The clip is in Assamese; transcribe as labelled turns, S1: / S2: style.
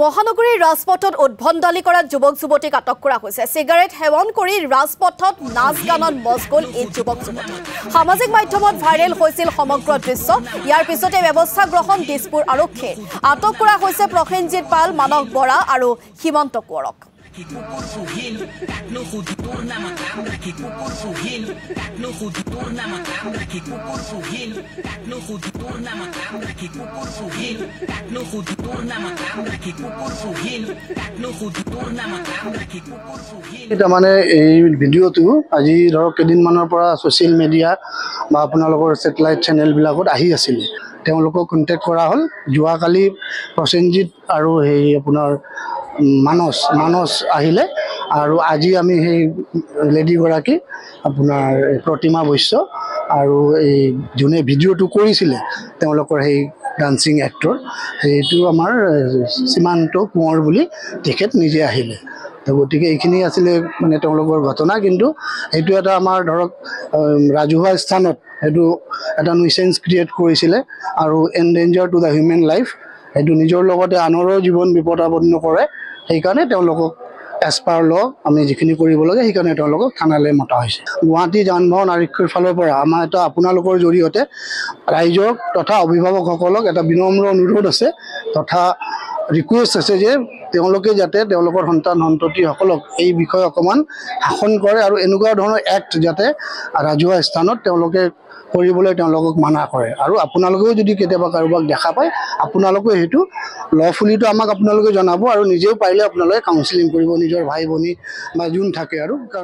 S1: মহানগৰীৰ ৰাজপথত উদ্ভণ্ডালি কৰা যুৱক যুৱতীক আটক কৰা হৈছে। সিগাৰেট সেৱন কৰি ৰাজপথত নাচ গানত মজগুল এই যুৱক যুৱতী। সামাজিক মাধ্যমত ভাইৰেল হৈছিল সমগ্ৰ দৃশ্য। ইয়াৰ পিছতে ব্যৱস্থা গ্ৰহণ দিছপুৰ আৰক্ষীয়ে। আটক কৰা হৈছে প্ৰসেনজিৎ পাল, মানস বৰা আৰু হিমন্ত কোঁৱৰক।
S2: মানে এই ভিডিঅ'টো আজি ধৰক কেইদিনমানৰ পৰা ছ'চিয়েল মিডিয়া বা আপোনালোকৰ ছেটেলাইট চেনেলবিলাকত আহি আছিলে। তেওঁলোকক কণ্টেক্ট কৰা হ'ল। যোৱাকালি প্ৰসেনজিৎ আৰু সেই আপোনাৰ মানস আহিলে আৰু আজি আমি সেই লেডিগৰাকী আপোনাৰ প্ৰতিমা বৈশ্য আৰু এই যোনে ভিডিঅ'টো কৰিছিলে তেওঁলোকৰ সেই ডান্সিং এক্টৰ সেইটো আমাৰ সীমান্ত কোঁৱৰ বুলি তেখেত নিজে আহিলে। তো গতিকে এইখিনি আছিলে মানে তেওঁলোকৰ ঘটনা। কিন্তু সেইটো এটা আমাৰ ধৰক ৰাজহুৱা স্থানত সেইটো এটা নিউচেঞ্চ ক্ৰিয়েট কৰিছিলে আৰু এনডেঞ্জাৰ টু দ্য হিউমেন লাইফ, সেইটো নিজৰ লগতে আনৰো জীৱন বিপদাপন্ন কৰে। সেইকাৰণে তেওঁলোকক এজ পাৰ ল আমি যিখিনি কৰিব লাগে সেইকাৰণে তেওঁলোকক থানালৈ মতা হৈছে। গুৱাহাটী যান বাহন আৰক্ষীৰ ফালৰ পৰা আমাৰ এটা আপোনালোকৰ জৰিয়তে ৰাইজক তথা অভিভাৱকসকলক এটা বিনম্ৰ অনুৰোধ আছে তথা ৰিকুৱেষ্ট আছে যে তেওঁলোকে যাতে তেওঁলোকৰ সন্তান সন্ততিসকলক এই বিষয়ে অকণমান শাসন কৰে আৰু এনেকুৱা ধৰণৰ এক্ট যাতে ৰাজহুৱা স্থানত তেওঁলোকে কৰিবলৈ তেওঁলোকক মানা কৰে। আৰু আপোনালোকেও যদি কেতিয়াবা কাৰোবাক দেখা পায় আপোনালোকে সেইটো লফুলিটো আমাক আপোনালোকে জনাব আৰু নিজেও পাৰিলে আপোনালোকে কাউন্সিলিং কৰিব নিজৰ ভাই ভনী বা যোন থাকে আৰু